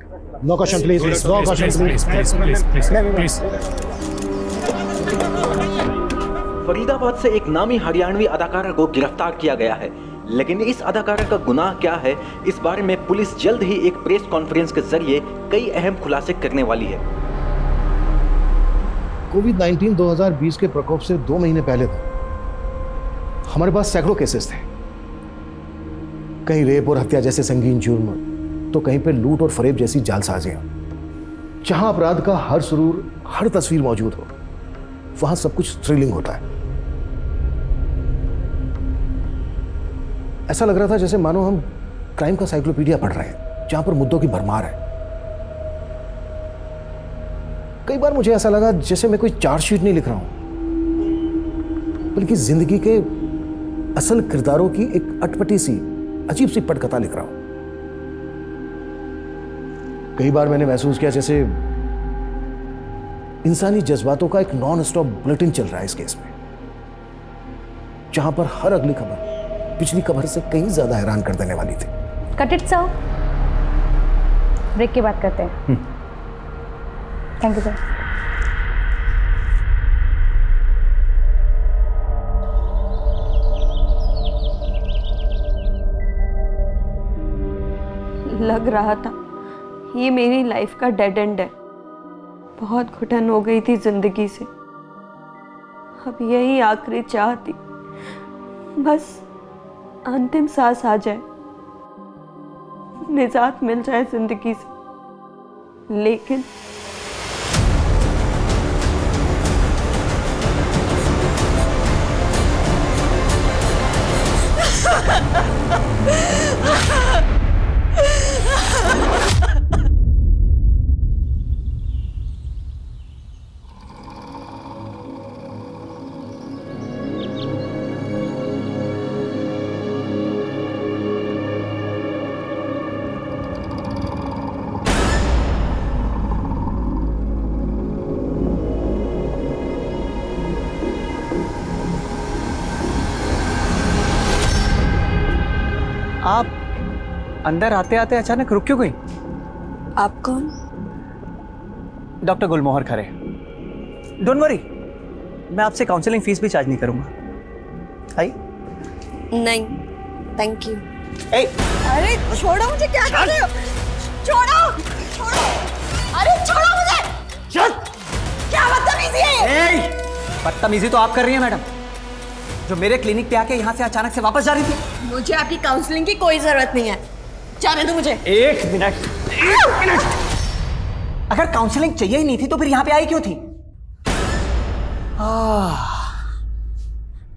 No question please, no question please. Faridabad से एक नामी हरियाणवी अदाकारा को गिरफ्तार किया गया है, लेकिन इस अदाकारा का गुनाह क्या है, इस बारे में पुलिस जल्द ही एक प्रेस कॉन्फ्रेंस के जरिए कई अहम खुलासे करने वाली है। कोविड-19 2020 के प्रकोप से 2 महीने पहले तक हमारे पास सैकड़ों केसेस थे। कहीं रेप और हत्या जैसे संगीन जुर्म, तो कहीं पे लूट और फरेब जैसी जालसाजियां। जहां अपराध का हर सुरूर, हर तस्वीर मौजूद हो, वहां सब कुछ थ्रिलिंग होता है। ऐसा लग रहा था जैसे मानो हम क्राइम का साइक्लोपीडिया पढ़ रहे हैं, जहां पर मुद्दों की भरमार है। कई बार मुझे ऐसा लगा जैसे मैं कोई चार्जशीट नहीं लिख रहा हूं, बल्कि जिंदगी के असल किरदारों की एक अटपटी सी, अजीब सी पटकथा लिख रहा हूं। कई बार मैंने महसूस किया जैसे इंसानी जज्बातों का एक नॉन स्टॉप बुलेटिन चल रहा है इस केस में, जहां पर हर अगली खबर पिछली खबर से कहीं ज्यादा हैरान कर देने वाली थी। कट इट सर, ब्रेक की बात करते हैं। Thank you sir. लग रहा था ये मेरी लाइफ का डेड एंड है। बहुत घुटन हो गई थी जिंदगी से। अब यही आखिरी चाह थी, बस अंतिम सांस आ जाए, निजात मिल जाए जिंदगी से। लेकिन आप अंदर आते आते अचानक रुक क्यों गई? आप कौन? Doctor Gulmohar Khare. Don't worry, मैं आपसे काउंसलिंग फीस भी चार्ज नहीं करूंगा। आई? नहीं, थैंक यू। ए, अरे छोड़ो मुझे, क्या कर रहे हो? छोड़ो, छोड़ो, अरे छोड़ो मुझे। चल। क्या बदतमीजी है? ए, बदतमीजी तो आप कर रही हैं मैडम, जो मेरे क्लिनिक पे आके यहाँ से अचानक से वापस जा रही थी। मुझे आपकी काउंसलिंग की कोई जरूरत नहीं है, जाने दो मुझे। एक मिनट। अगर काउंसलिंग चाहिए ही नहीं थी तो फिर यहाँ पे आई क्यों थी?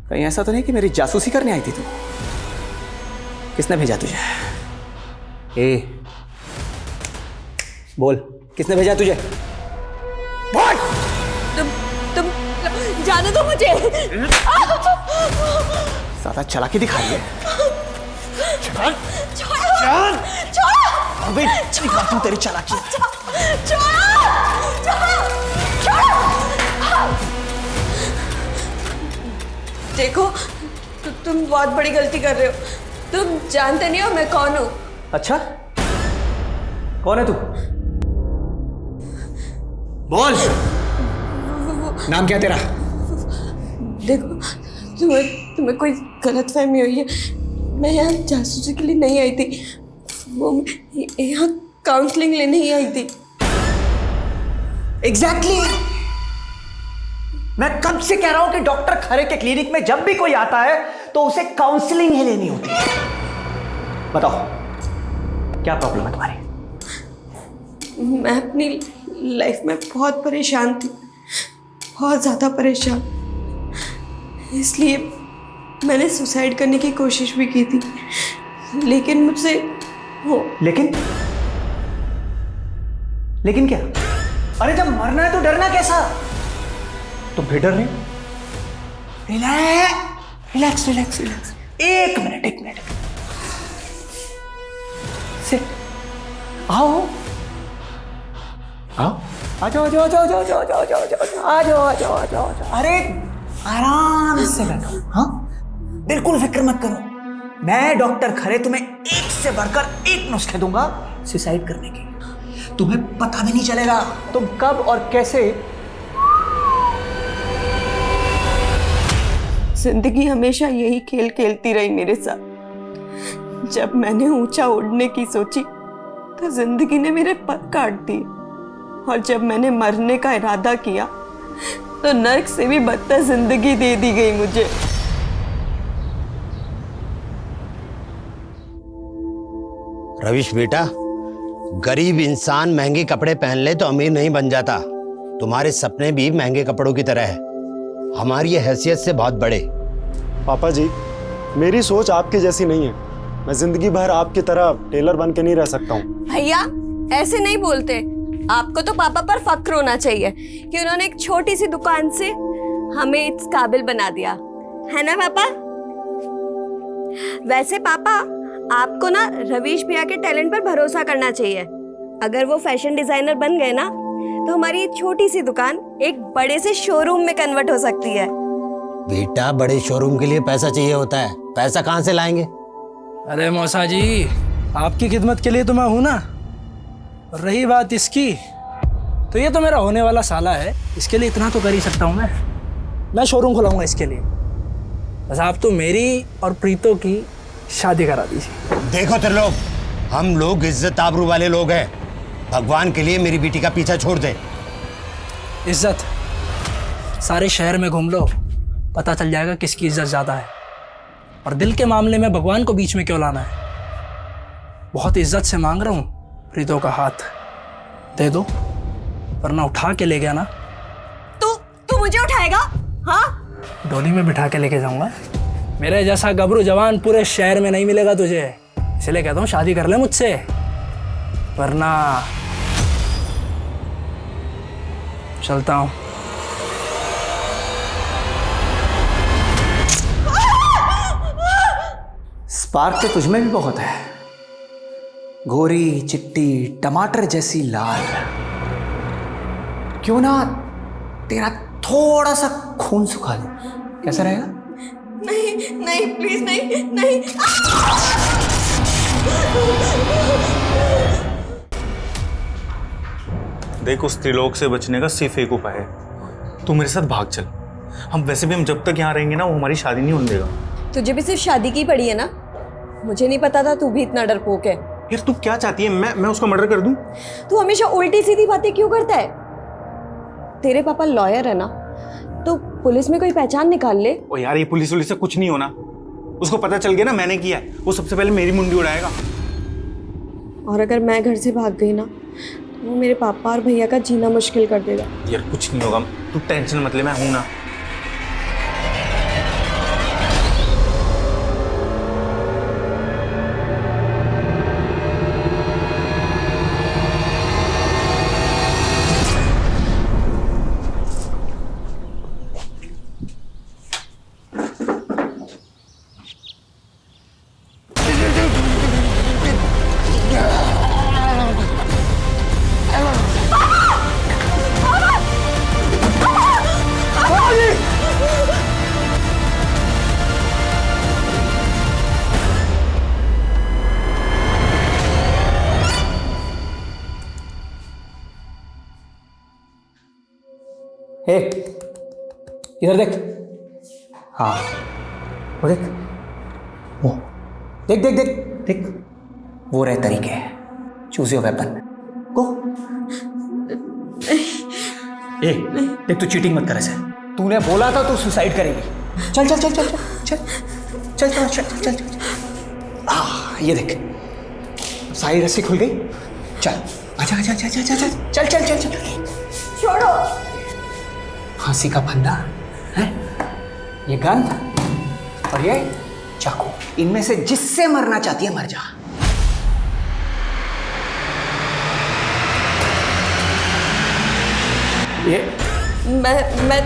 कहीं ऐसा तो नहीं कि मेरी जासूसी करने आई थी तू? किसने भेजा तुझे? ए, बोल, किसने भेजा तुझे? बोल! तुम जाने दो मुझे। ज्यादा चालाकी दिखा रही है। छोड़ो, छोड़ो, अबे दिखा तू तेरी चालाकी। देखो, तुम बहुत बड़ी गलती कर रहे हो। तुम जानते नहीं हो मैं कौन हूँ। अच्छा, कौन है तू? बोल, नाम क्या तेरा? देखो, तुम्हें कोई गलतफहमी हुई है। मैं यहाँ जासूसी के लिए नहीं आई थी, वो यहाँ काउंसलिंग लेने ही आई थी। एग्जैक्टली। मैं कब से कह रहा हूं कि डॉक्टर खरे के क्लिनिक में जब भी कोई आता है तो उसे काउंसलिंग ही लेनी होती है। बताओ, क्या प्रॉब्लम है तुम्हारी? मैं अपनी लाइफ में बहुत परेशान थी, बहुत ज़्यादा परेशान। इसलिए मैंने सुसाइड करने की कोशिश भी की थी, लेकिन मुझसे वो। लेकिन क्या? अरे जब मरना है तो डरना कैसा? तुम फिर डर रहे हो? Relax relax relax. एक मिनट। सिट। आओ। आ जाओ। अरे आराम से बैठो। हाँ, बिल्कुल फिक्र मत करो। मैं डॉक्टर खरे तुम्हें एक से बढ़कर एक नुस्खे दूंगा सुसाइड करने के। तुम्हें पता भी नहीं चलेगा तुम कब और कैसे। जिंदगी हमेशा यही खेल खेलती रही मेरे साथ। जब मैंने ऊंचा उड़ने की सोची तो जिंदगी ने मेरे पर काट दिए, और जब मैंने मरने का इरादा किया तो नर्क से भी बदतर जिंदगी दे दी गई मुझे। रविश बेटा, गरीब इंसान महंगे कपड़े पहन ले तो अमीर नहीं बन जाता। तुम्हारे सपने भी महंगे कपड़ों की तरह है, हमारी ये हैसियत से बहुत बड़े। पापा जी, मेरी सोच आपकी जैसी नहीं है। मैं जिंदगी भर आपकी तरह टेलर बन के नहीं रह सकता हूँ। भैया ऐसे नहीं बोलते। आपको तो पापा पर फक्र होना चाहिए कि उन्होंने एक छोटी सी दुकान से हमें इस काबिल बना दिया, है ना पापा? वैसे पापा, आपको ना रवीश भैया के टैलेंट पर भरोसा करना चाहिए। अगर वो फैशन डिजाइनर बन गए ना तो हमारी छोटी सी दुकान एक बड़े से शोरूम में कन्वर्ट हो सकती है। बेटा, बड़े शोरूम के लिए पैसा चाहिए होता है, पैसा कहाँ से लाएंगे? अरे मौसा जी, आपकी खिदमत के लिए तो मैं हूं ना। और रही बात इसकी, तो ये तो मेरा होने वाला साला है, इसके लिए इतना तो कर ही सकता हूं मैं शोरूम खुलाऊंगा इसके लिए। बस आप तो मेरी और प्रीतो की शादी करा दीजिए। देखो त्रिलोक, हम लोग इज्जत आबरू वाले लोग हैं। भगवान के लिए मेरी बेटी का पीछा छोड़ दे। इज्जत सारे शहर में घूम लो, पता चल जाएगा किसकी इज्जत ज्यादा है। और दिल के मामले में भगवान को बीच में क्यों लाना है? बहुत इज्जत से मांग रहा हूँ, प्रीतो का हाथ दे दो, वरना उठा के ले गया ना। तू मुझे उठाएगा? हाँ, डोली में बिठा के लेके जाऊंगा। मेरे जैसा गबरू जवान पूरे शहर में नहीं मिलेगा तुझे, इसलिए कहता हूँ शादी कर ले मुझसे, वरना चलता हूँ। स्पार्क तो तुझमें भी बहुत है, गोरी चिट्टी टमाटर जैसी लाल। क्यों ना तेरा थोड़ा सा खून सुखा दूं, कैसा रहेगा? नहीं नहीं प्लीज नहीं नहीं। देख, उस त्रिलोक से बचने का सिर्फ एक उपाय है, तू मेरे साथ भाग चल। हम वैसे भी जब तक यहाँ रहेंगे ना, वो हमारी शादी नहीं होने देगा। तुझे भी सिर्फ शादी की पड़ी है ना? मुझे नहीं पता था तू भी इतना डरपोक है। यार तू क्या चाहती है, मैं उसका मर्डर कर दूं? तू हमेशा उल्टी सीधी बातें क्यों करता है? तेरे पापा लॉयर है ना, तो पुलिस में कोई पहचान निकाल ले। ओ यार, ये पुलिस से कुछ नहीं होना। उसको पता चल गया ना मैंने किया है, वो सबसे पहले मेरी मुंडी उड़ाएगा। और अगर मैं घर से भाग गई ना तो वो मेरे पापा और भैया का जीना मुश्किल कर देगा। यार कुछ नहीं होगा, तू टेंशन मत ले, मैं हूं ना। ए, इधर देख। हाँ, वो देख, वो देख देख देख देख, वो रहे तरीके। Choose your weapon. गो। ए, देख तू चीटिंग मत कर ऐसे। तूने बोला था तू सुसाइड करेगी। चल चल चल चल चल चल चल चल चल चल। ये देख, सारी रस्सी खुल गई। चल आजा आजा आजा आजा चल चल चल चल चल। छोड़ो। फांसी का फंदा है, ये गन और ये चाकू, इनमें से जिससे मरना चाहती है मर जा। ये मैं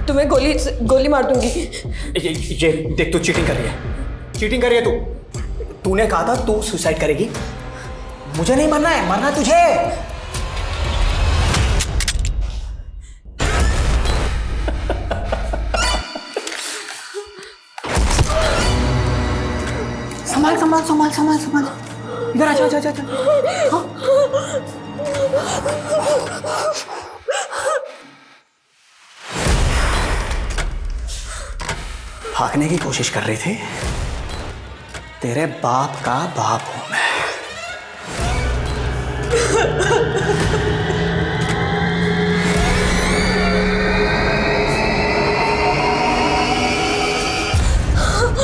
तुम्हें गोली मार दूंगी। ये देख, तू चीटिंग कर रही है, चीटिंग कर रही है। तूने कहा था तू सुसाइड करेगी। मुझे नहीं मरना है, मरना तुझे। संभाल संभाल संभाल संभाल संभाल। इधर आ, जा जा जा। हाँ? भागने की कोशिश कर रहे थे। तेरे बाप का बाप हूं मैं।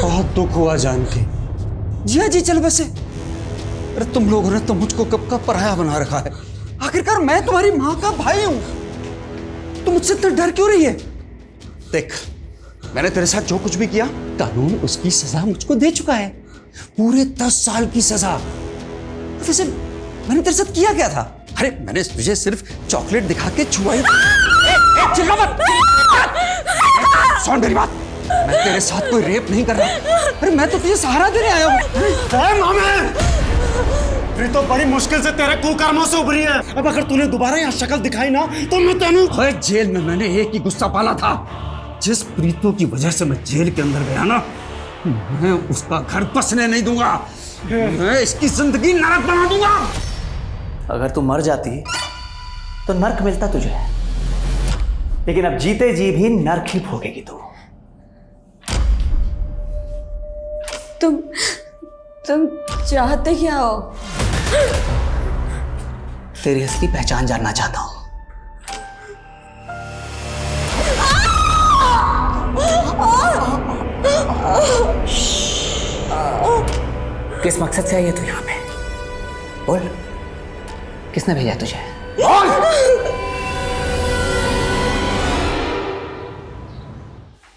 बहुत दुख हुआ जान के। जिया जी चल बसे। अरे तुम लोगों ने तो मुझको कब का पराया बना रखा है। आखिरकार मैं तुम्हारी माँ का भाई हूं। तुम मुझसे इतना डर क्यों रही है? देख, मैंने तेरे साथ जो कुछ भी किया, कानून उसकी सजा मुझको दे चुका है। पूरे 10 साल की सजा। वैसे मैंने तेरे साथ किया क्या था? अरे मैंने तुझे सिर्फ चॉकलेट दिखा के छुआ ही। चिल्ला मत। सुन मेरी बात, मैं तेरे साथ कोई रेप नहीं कर रहा। अरे मैं तो तुझे सहारा देने आया हूँ। तो बड़ी मुश्किल से तेरे कुकर्मों से उभरी है। अब अगर तूने दोबारा यहाँ शक्ल दिखाई ना तो मैं तेनू। जेल में मैंने एक ही गुस्सा पाला था। जिस प्रीतों की वजह से मैं जेल के अंदर गया ना, मैं उसका घर बसने नहीं दूंगा। मैं इसकी जिंदगी नरक बना दूंगा। अगर तू मर जाती तो नर्क मिलता तुझे, लेकिन अब जीते जी भी नर्क ही भोगेगी तू। तुम चाहते क्या हो? तेरी असली पहचान जानना चाहता हूं। किस मकसद से आई है तू यहां पे? बोल, किसने भेजा तुझे?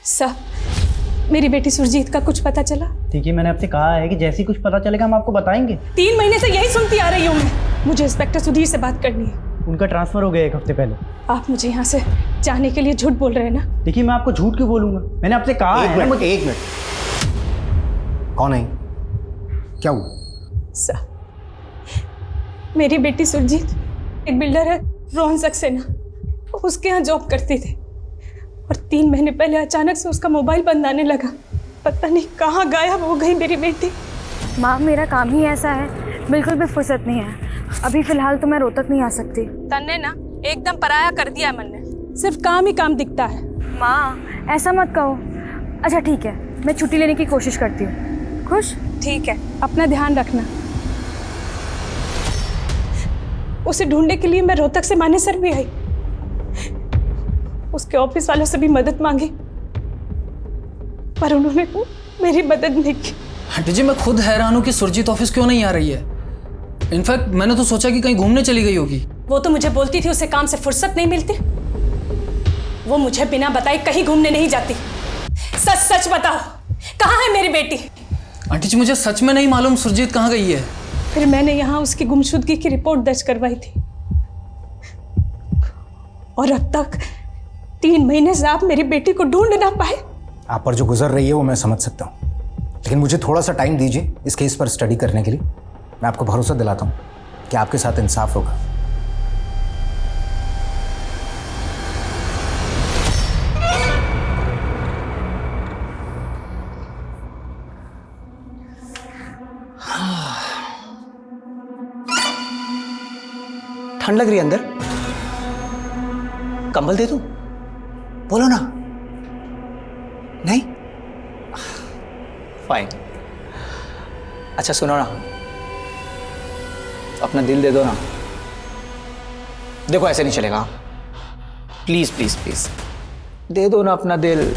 साहब, मेरी बेटी सुरजीत का कुछ पता चला? ठीक है, मैंने आपसे कहा है कि जैसे ही कुछ पता चलेगा हम आपको बताएंगे। 3 महीने से यही सुनती आ रही हूँ मैं। मुझे इंस्पेक्टर सुधीर से बात करनी है। उनका ट्रांसफर हो गया 1 हफ्ते पहले। आप मुझे यहाँ से जाने के लिए झूठ बोल रहे हैं ना? देखिए, मैं आपको झूठ क्यों बोलूंगा? मैंने आपसे कहा है। एक मिनट। कौन है? क्या हुआ? साहब, मेरी बेटी सुरजीत एक बिल्डर है रोहन सक्सेना, उसके यहाँ जॉब करती थी और 3 महीने पहले अचानक से उसका मोबाइल बंद आने लगा। पता नहीं कहाँ गायब हो गई मेरी बेटी। माँ, मेरा काम ही ऐसा है, बिल्कुल भी फुर्सत नहीं है। अभी फिलहाल तो मैं रोहतक नहीं आ सकती। तन्ने ना एकदम पराया कर दिया मन ने, सिर्फ काम ही काम दिखता है। माँ, ऐसा मत कहो। अच्छा ठीक है, मैं छुट्टी लेने की कोशिश करती हूँ। खुश? ठीक है, अपना ध्यान रखना। उसे ढूंढने के लिए मैं रोहतक से मानेसर भी आई, उसके ऑफिस वालों से भी मदद मांगी, पर उन्होंने मेरी मदद नहीं की। आंटी जी, मैं खुद हैरान हूँ कि सुरजीत ऑफिस क्यों नहीं आ रही है। इनफैक्ट मैंने तो सोचा कि कहीं घूमने चली गई होगी। वो तो मुझे बोलती थी उसे काम से फुर्सत नहीं मिलती। वो मुझे बिना बताए कहीं घूमने नहीं जाती। सच सच बताओ, कहाँ है मेरी बेटी? आंटी जी, मुझे सच में नहीं मालूम सुरजीत कहाँ गई है। फिर मैंने यहाँ उसकी गुमशुदगी की रिपोर्ट दर्ज करवाई थी और अब तक 3 महीने से आप मेरी बेटी को ढूंढ ना पाए। आप पर जो गुजर रही है वो मैं समझ सकता हूँ, लेकिन मुझे थोड़ा सा टाइम दीजिए इस केस पर स्टडी करने के लिए। मैं आपको भरोसा दिलाता हूँ कि आपके साथ इंसाफ होगा। ठंड लग रही है अंदर, कंबल दे दूं? बोलो ना। नहीं? फाइन। अच्छा सुनो ना, अपना दिल दे दो ना। देखो ऐसे नहीं चलेगा, प्लीज प्लीज प्लीज दे दो ना अपना दिल।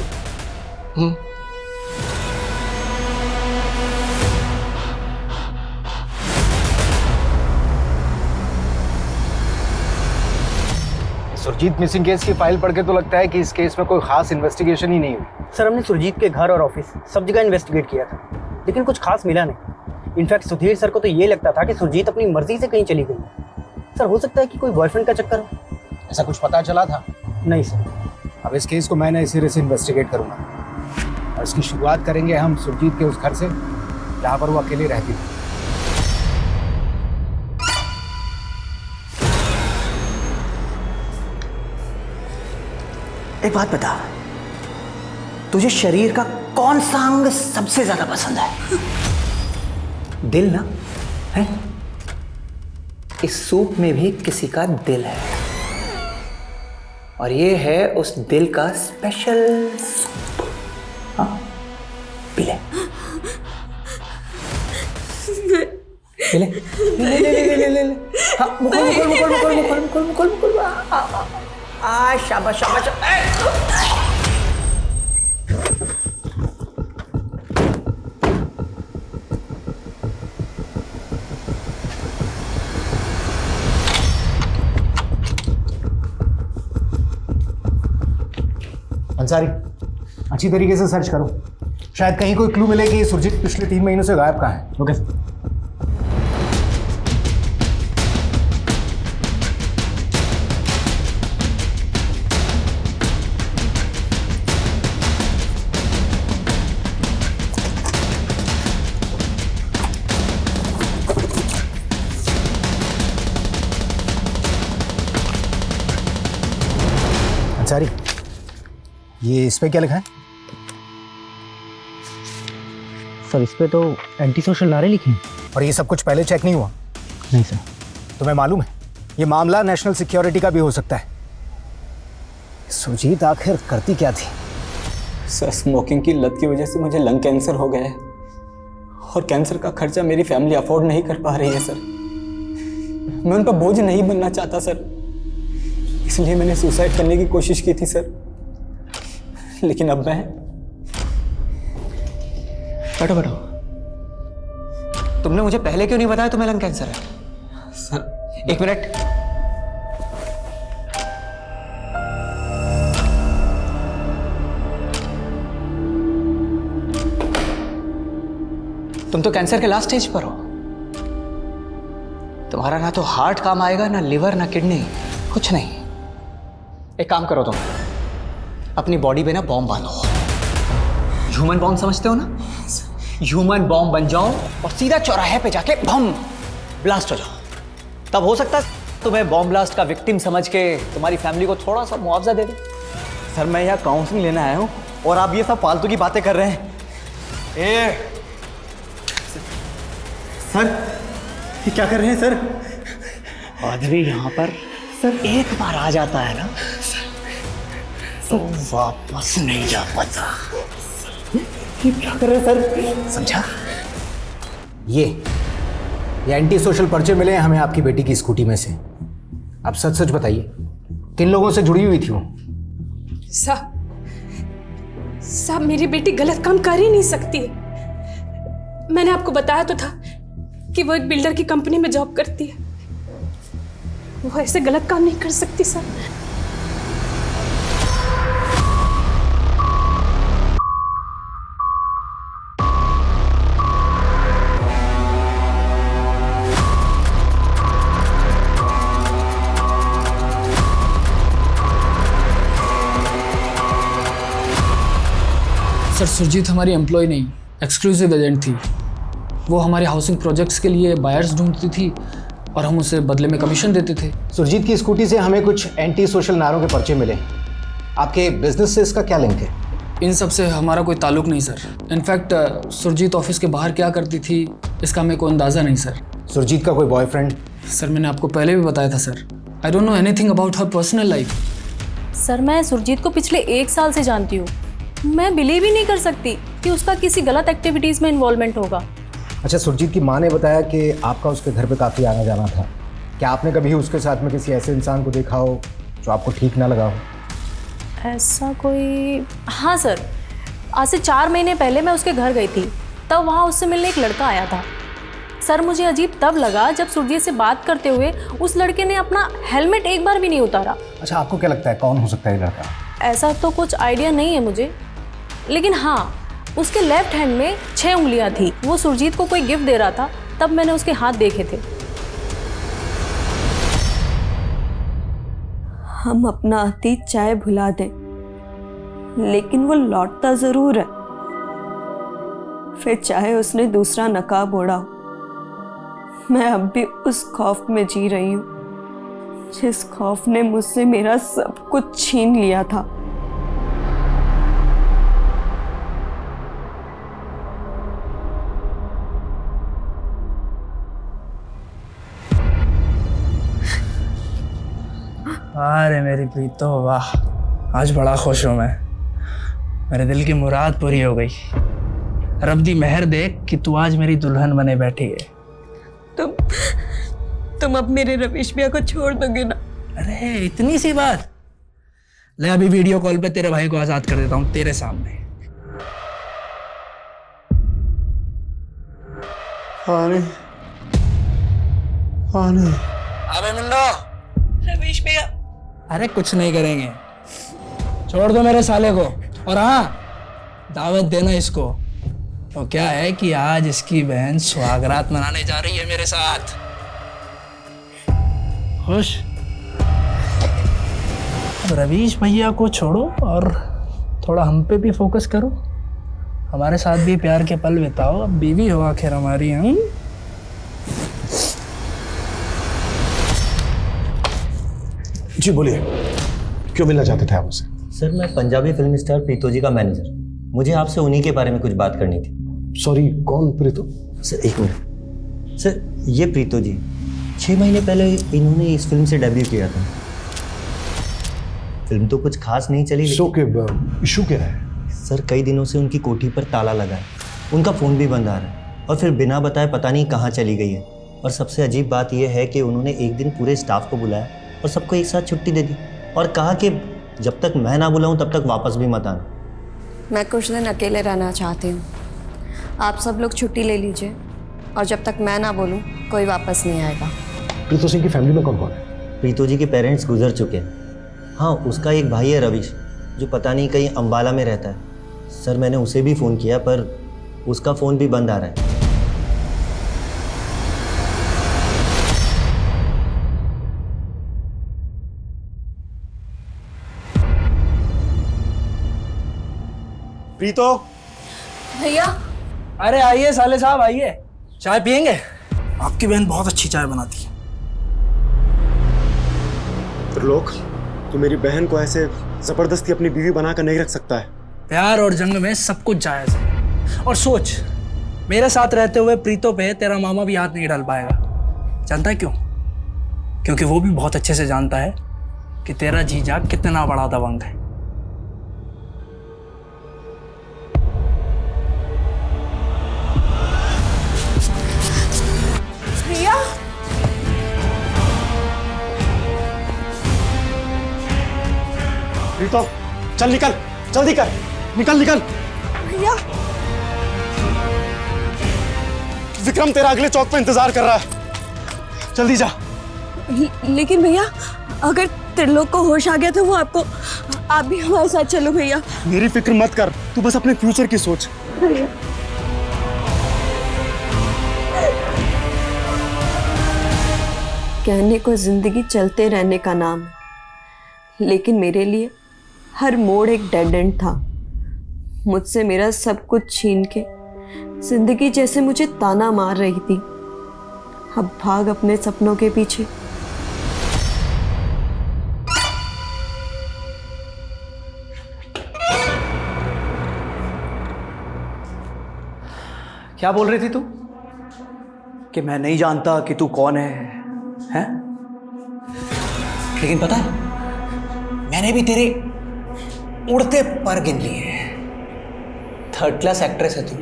सुरजीत मिसिंग केस की फाइल पढ़ के तो लगता है कि इस केस में कोई खास इन्वेस्टिगेशन ही नहीं हुई। सर, हमने सुरजीत के घर और ऑफिस सब जगह इन्वेस्टिगेट किया था, लेकिन कुछ खास मिला नहीं। इनफैक्ट सुधीर सर को तो ये लगता था कि सुरजीत अपनी मर्जी से कहीं चली गई। सर, हो सकता है कि कोई बॉयफ्रेंड का चक्कर हो। ऐसा कुछ पता चला था? नहीं सर। अब इस केस को मैं नए सिरे से इन्वेस्टिगेट करूंगा और इसकी शुरुआत करेंगे हम सुरजीत के उस घर से जहाँ पर वो अकेले रहती थी। एक बात बता, तुझे शरीर का कौन सा अंग सबसे ज्यादा पसंद है? दिल ना है? इस सूप में भी किसी का दिल है और ये है उस दिल का स्पेशल सूप। हाँ, ले ले ले ले ले ले ले हाँ मुकुल मुकुल मुकुल मुकुल मुकुल मुकुल मुकुल मुकुल शाबाश शाबाश अंसारी, अच्छी तरीके से सर्च करो, शायद कहीं कोई क्लू मिले कि सुरजीत पिछले 3 महीनों से गायब कहाँ है। ओके अंसारी, ये इस पे क्या लिखा है? सर इस पे तो एंटी सोशल नारे लिखे हैं। और ये सब कुछ पहले चेक नहीं हुआ? नहीं सर। तुम्हें मालूम है ये मामला नेशनल सिक्योरिटी का भी हो सकता है। सुरजीत आखिर करती क्या थी? सर स्मोकिंग की लत की वजह से मुझे लंग कैंसर हो गया है और कैंसर का खर्चा मेरी फैमिली अफोर्ड नहीं कर पा रही है सर। मैं उन पर बोझ नहीं बनना चाहता सर, इसलिए मैंने सुसाइड करने की कोशिश की थी सर। लेकिन अब मैं बैठो बैठो। तुमने मुझे पहले क्यों नहीं बताया तुम्हें लंग कैंसर है? Sir 1 minute. तुम तो कैंसर के लास्ट स्टेज पर हो। तुम्हारा ना तो हार्ट काम आएगा, ना लिवर, ना किडनी, कुछ नहीं। एक काम करो, तुम अपनी बॉडी पे ना बॉम्ब बांधो। ह्यूमन बॉम्ब समझते हो ना? ह्यूमन बॉम्ब बन जाओ और सीधा चौराहे पे जाके बम ब्लास्ट हो जाओ। तब हो सकता है तुम्हें बॉम्ब ब्लास्ट का विक्टिम समझ के तुम्हारी फैमिली को थोड़ा सा मुआवजा दे दे। सर मैं यहाँ काउंसलिंग लेने आया हूँ और आप ये सब फालतू की बातें कर रहे हैं। सर ये क्या कर रहे हैं सर? आदमी यहाँ पर सर एक बार आ जाता है ना तो वापस नहीं जा पाता। ये क्या कर रहे हैं सर? समझा? ये एंटी सोशल पर्चे मिले हैं हमें आपकी बेटी की स्कूटी में से। आप सच सच बताइए किन लोगों से जुड़ी हुई थी वो? साहब मेरी बेटी गलत काम कर ही नहीं सकती। मैंने आपको बताया तो था कि वो एक बिल्डर की कंपनी में जॉब करती है। वो ऐसे गलत काम नहीं कर सकती सर। सर सुरजीत हमारी एम्प्लॉय नहीं, एक्सक्लूसिव एजेंट थी। वो हमारे हाउसिंग प्रोजेक्ट्स के लिए बायर्स ढूंढती थी और हम उसे बदले में कमीशन देते थे। सुरजीत की स्कूटी से हमें कुछ एंटी सोशल नारों के पर्चे मिले। आपके बिजनेस से इसका क्या लिंक है? इन सब से हमारा कोई ताल्लुक नहीं सर। इनफैक्ट सुरजीत ऑफिस के बाहर क्या करती थी इसका हमें कोई अंदाज़ा नहीं सर। सुरजीत का कोई बॉयफ्रेंड? सर मैंने आपको पहले भी बताया था sir, I don't know anything about her personal life. Sir मैं सुरजीत को पिछले 1 साल से जानती हूँ। मैं बिलीव ही नहीं कर सकती कि उसका किसी गलत एक्टिविटीज़ में इन्वॉल्वमेंट होगा। अच्छा, सुरजीत की माँ ने बताया कि आपका उसके घर पे काफ़ी आना जाना था। क्या आपने कभी उसके साथ में किसी ऐसे इंसान को देखा हो जो आपको ठीक ना लगा हो? ऐसा कोई? हाँ सर, आज से 4 महीने पहले मैं उसके घर गई थी, तब वहाँ उससे मिलने एक लड़का आया था। सर मुझे अजीब तब लगा जब सुरजीत से बात करते हुए उस लड़के ने अपना हेलमेट एक बार भी नहीं उतारा। अच्छा, आपको क्या लगता है कौन हो सकता है ये लड़का? ऐसा तो कुछ आइडिया नहीं है मुझे, लेकिन हाँ उसके लेफ्ट हैंड में 6 उंगलियां थी। वो सुरजीत को कोई गिफ्ट दे रहा था, तब मैंने उसके हाथ देखे थे। हम अपना अतीत चाहे भुला दें, लेकिन वो लौटता जरूर है। फिर चाहे उसने दूसरा नकाब ओढ़ा हो, मैं अब भी उस खौफ में जी रही हूँ जिस खौफ ने मुझसे मेरा सब कुछ छीन लिया था। अरे मेरी प्रीतो, वाह आज बड़ा खुश हूँ मैं। मेरे दिल की मुराद पूरी हो गई। रब दी मेहर देख कि तू आज मेरी दुल्हन बने बैठी है। तुम तुम अब मेरे रवीश भैया को छोड़ दोगे ना? अरे इतनी सी बात। ले अभी वीडियो कॉल पे तेरे भाई को आजाद कर देता हूँ तेरे सामने। आने अबे मुंडो। रवीश भैया। अरे कुछ नहीं करेंगे, छोड़ दो मेरे साले को। और हाँ, दावत देना इसको। तो क्या है कि आज इसकी बहन सुहागरात मनाने जा रही है मेरे साथ। खुश? अब रवीश भैया को छोड़ो और थोड़ा हम पे भी फोकस करो। हमारे साथ भी प्यार के पल बिताओ। अब बीवी हो आखिर हमारी। हम जी बोलिए, क्यों मिलना चाहते थे आप मुझसे? सर, मैं पंजाबी फिल्म स्टार प्रीतो जी का मैनेजर। मुझे आपसे उन्हीं के बारे में कुछ बात करनी थी। सॉरी, कौन प्रीतो? सर एक मिनट। सर, ये प्रीतो जी 6 महीने पहले इन्होंने इस फिल्म से डेब्यू किया था। फिल्म तो कुछ खास नहीं चली। इशू क्या है? सर, कई दिनों से उनकी कोठी पर ताला लगा है, उनका फ़ोन भी बंद आ रहा है और फिर बिना बताए पता नहीं कहाँ चली गई है। और सबसे अजीब बात यह है कि उन्होंने एक दिन पूरे स्टाफ को बुलाया और सबको एक साथ छुट्टी दे दी और कहा कि जब तक मैं ना बुलाऊं तब तक वापस भी मत आना। मैं कुछ दिन अकेले रहना चाहती हूँ। आप सब लोग छुट्टी ले लीजिए और जब तक मैं ना बोलूँ कोई वापस नहीं आएगा। प्रीतो सिंह की फैमिली में कौन कौन है? प्रीतो जी के पेरेंट्स गुजर चुके हैं। हाँ, उसका एक भाई है रवीश, जो पता नहीं कहीं अंबाला में रहता है। सर, मैंने उसे भी फ़ोन किया पर उसका फ़ोन भी बंद आ रहा है। प्रीतो भैया। अरे आइए साले साहब, आइए, चाय पियेंगे? आपकी बहन बहुत अच्छी चाय बनाती है। त्रिलोक, तू मेरी बहन को ऐसे जबरदस्ती अपनी बीवी बनाकर नहीं रख सकता है। प्यार और जंग में सब कुछ जायज है। और सोच, मेरे साथ रहते हुए प्रीतो पे तेरा मामा भी हाथ नहीं डाल पाएगा। जानता है क्यों? क्योंकि वो भी बहुत अच्छे से जानता है कि तेरा जीजा कितना बड़ा दबंग है। भैया। प्रीतो, चल निकल, जल्दी कर, निकल निकल। भैया। विक्रम तेरा अगले चौक पे इंतजार कर रहा है, जल्दी जा। लेकिन भैया, अगर त्रिलोक को होश आ गया तो वो आपको, आप भी हमारे साथ चलो भैया। मेरी फिक्र मत कर, तू बस अपने फ्यूचर की सोच। कहने को जिंदगी चलते रहने का नाम है, लेकिन मेरे लिए हर मोड़ एक डेड एंड था। मुझसे मेरा सब कुछ छीन के जिंदगी जैसे मुझे ताना मार रही थी। अब भाग अपने सपनों के पीछे। क्या बोल रही थी तू? कि मैं नहीं जानता कि तू कौन है, हैं? लेकिन पता है, मैंने भी तेरे उड़ते पर गिन लिए। 3rd क्लास एक्ट्रेस है तू,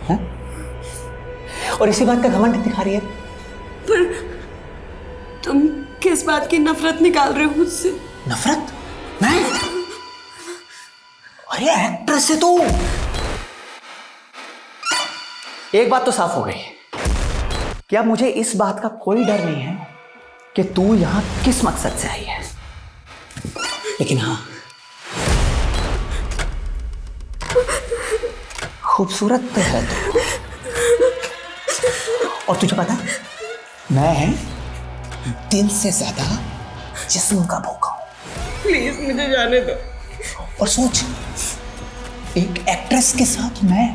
हैं? और इसी बात का घमंड दिखा रही है। पर तुम किस बात की नफरत निकाल रहे हो मुझसे? नफरत? मैं? अरे एक्ट्रेस है तू। एक बात तो साफ हो गई कि अब मुझे इस बात का कोई डर नहीं है कि तू यहां किस मकसद से आई है। लेकिन हाँ, खूबसूरत तो है तू। और तुझे पता, मैं दिल से ज्यादा जिस्म का भूखा हूं। प्लीज मुझे जाने दो। और सोच, एक एक्ट्रेस के साथ मैं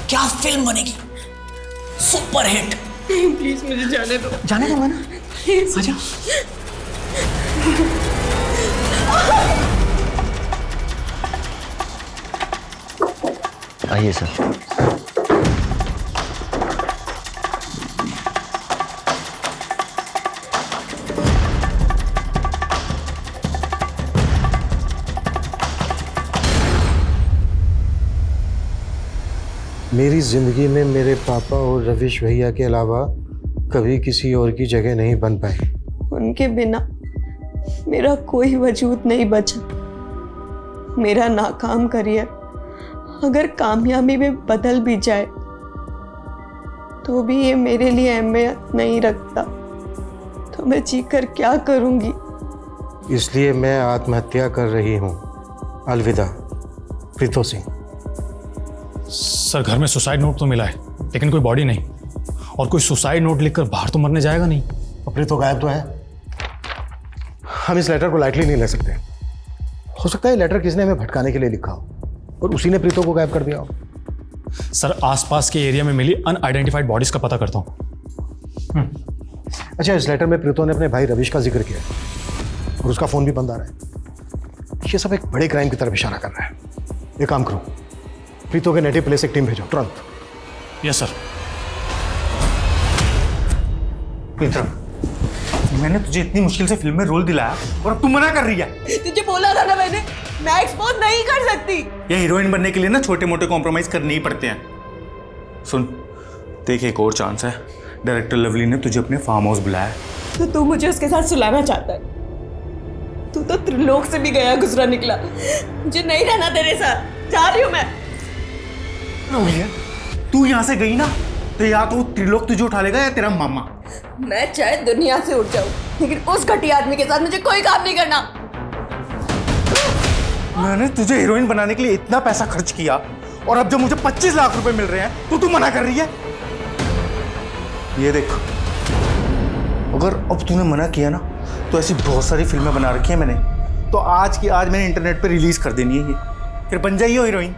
क्या फिल्म बनेगी, सुपर हिट। प्लीज मुझे जाने दो। जाने दूंगा ना, आजा। आइए सर। मेरी जिंदगी में मेरे पापा और रविश भैया के अलावा कभी किसी और की जगह नहीं बन पाई। उनके बिना मेरा कोई वजूद नहीं बचा। मेरा नाकाम करियर अगर कामयाबी में बदल भी जाए तो भी ये मेरे लिए अहमियत नहीं रखता। तो मैं जीकर क्या करूंगी? इसलिए मैं आत्महत्या कर रही हूँ। अलविदा प्रीतो सिंह। सर घर में सुसाइड नोट तो मिला है लेकिन कोई बॉडी नहीं, और कोई सुसाइड नोट लिखकर बाहर तो मरने जाएगा नहीं। और प्रीतो गायब तो है। हम इस लेटर को लाइटली नहीं ले सकते। हो सकता है लेटर किसने हमें भटकाने के लिए लिखा हो और उसी ने प्रीतो को गायब कर दिया हो। सर आसपास के एरिया में मिली अनआइडेंटिफाइड बॉडीज का पता करता हूँ। अच्छा, इस लेटर में प्रीतो ने अपने भाई रविश का जिक्र किया है और उसका फोन भी बंद आ रहा है। ये सब एक बड़े क्राइम की तरफ इशारा कर रहा है। एक काम करो, प्रीतो के नेटिव प्लेस एक टीम भेजो तुरंत। Yes sir. मित्र, मैंने तुझे इतनी मुश्किल से फिल्म में रोल दिलाया और अब तू मना कर रही है। तुझे बोला था ना मैंने, मैं एक्सपोज नहीं कर सकती। ये हीरोइन बनने के लिए ना छोटे मोटे कॉम्प्रोमाइज करने ही पड़ते हैं। सुन, देख एक और चांस है। डायरेक्टर लवली ने तुझे अपने फार्म हाउस बुलाया। तो तू मुझे उसके साथ सुलाना चाहता है? तू तो त्रिलोक से भी गया गुजरा निकला। मुझे नहीं रहना तेरे साथ, जा रही हूँ मैं। तू यहाँ से गई ना तो या तो त्रिलोक तुझे उठा लेगा या तेरा मामा। मैं चाहे दुनिया से उठ जाऊं लेकिन उस घटिया आदमी के साथ मुझे कोई काम नहीं करना। मैंने तुझे हीरोइन बनाने के लिए इतना पैसा खर्च किया और अब जब मुझे 25 लाख रुपए मिल रहे हैं तो तू मना कर रही है। ये देख, अगर अब तूने मना किया ना तो ऐसी बहुत सारी फिल्में बना रखी हैं मैंने, तो आज की आज मैंने इंटरनेट पे रिलीज कर देनी है ये, फिर बन जाइए हीरोइन।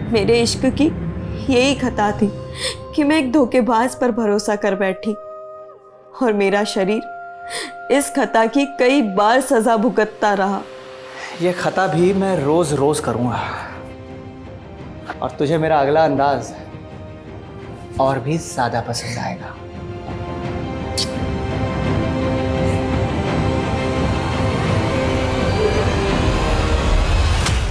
मेरे इश्क की यही खता थी कि मैं एक धोखेबाज पर भरोसा कर बैठी और मेरा शरीर इस खता की कई बार सजा भुगतता रहा। ये खता भी मैं रोज रोज करूंगा और तुझे मेरा अगला अंदाज और भी ज्यादा पसंद आएगा।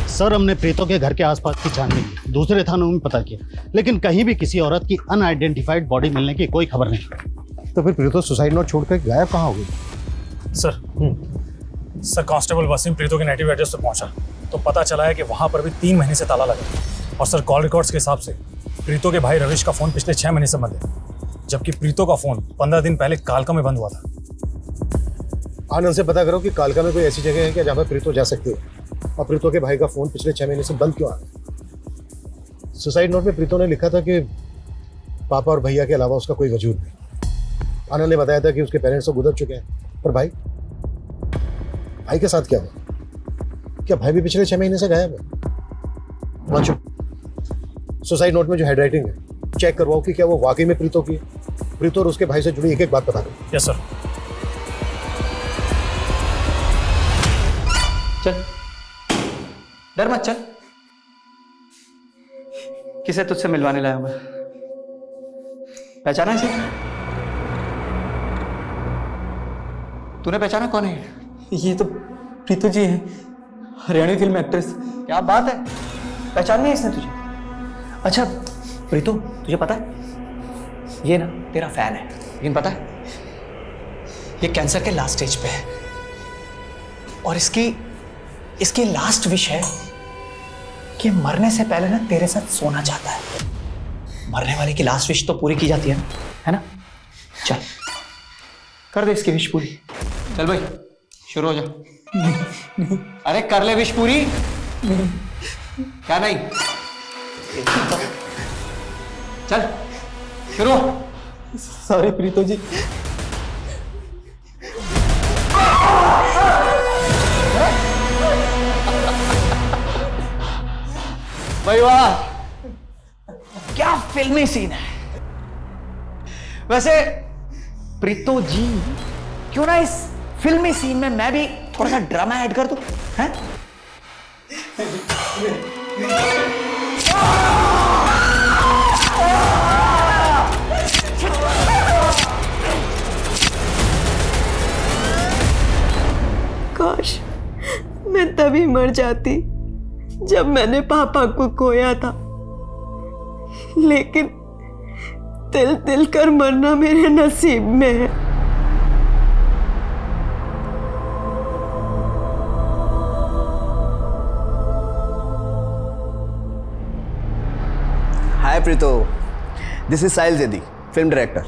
सर, हमने प्रीतो के घर के आसपास की छानबीन की, दूसरे थानों में पता किया, लेकिन कहीं भी किसी औरत की अनआइडेंटिफाइड बॉडी मिलने की कोई खबर नहीं। तो फिर प्रीतो सुसाइड नोट छोड़कर गायब कहाँ हो गई? सर कांस्टेबल वसीम प्रीतो के नेटिव एड्रेस पर पहुंचा तो पता चला है कि वहां पर भी 3 महीने से ताला लगा। और सर कॉल रिकॉर्ड्स के हिसाब से प्रीतो के भाई रविश का फोन पिछले 6 महीने से बंद है, जबकि प्रीतो का फोन 15 दिन पहले कालका में बंद हुआ था। आनंद से पता करो कि कालका में कोई ऐसी जगह है क्या जहाँ पर प्रीतो जा सकती है, और प्रीतो के भाई का फोन पिछले 6 महीने से बंद क्यों आ रहा है? सुसाइड नोट में प्रीतो ने लिखा था कि पापा और भैया के अलावा उसका कोई वजूद नहीं। आनंद ने बताया था कि उसके पेरेंट्स तो गुजर चुके हैं, पर भाई के साथ क्या हुआ? क्या भाई भी पिछले 6 महीने से गायब है? वाचो, सुसाइड नोट में जो हैंडराइटिंग है चेक करवाओ कि क्या वो वाकई में प्रीतो की है। प्रीतो और उसके भाई से जुड़ी एक एक बात बता दो। Yes sir. चल, डर मत, चल। किसे तुझसे मिलवाने लाया हूं मैं? पहचाना इसे? तूने पहचाना कौन है? ये तो प्रीतो जी है, हरियाणवी फिल्म एक्ट्रेस। क्या बात है, पहचान नहीं इसने तुझे? अच्छा प्रीतो, तुझे पता है ये ना तेरा फैन है, लेकिन पता है ये कैंसर के लास्ट स्टेज पे है और इसकी लास्ट विश है कि मरने से पहले ना तेरे साथ सोना चाहता है। मरने वाले की लास्ट विश तो पूरी की जाती है ना? चल कर दे इसकी विश पूरी। चल भाई शुरू हो जा। अरे कर ले विश पूरी। क्या नहीं? चल शुरू। सॉरी प्रीतो जी। भाई वाह, क्या फिल्मी सीन है। वैसे प्रीतो जी, क्यों ना इस फिल्मी सीन में मैं भी थोड़ा सा ड्रामा ऐड कर दूं, हैं? मैं तभी मर जाती जब मैंने पापा को खोया था, लेकिन तिल तिल कर मरना मेरे नसीब में है। Hi Preeto, this is Sahil Zaidi, film director.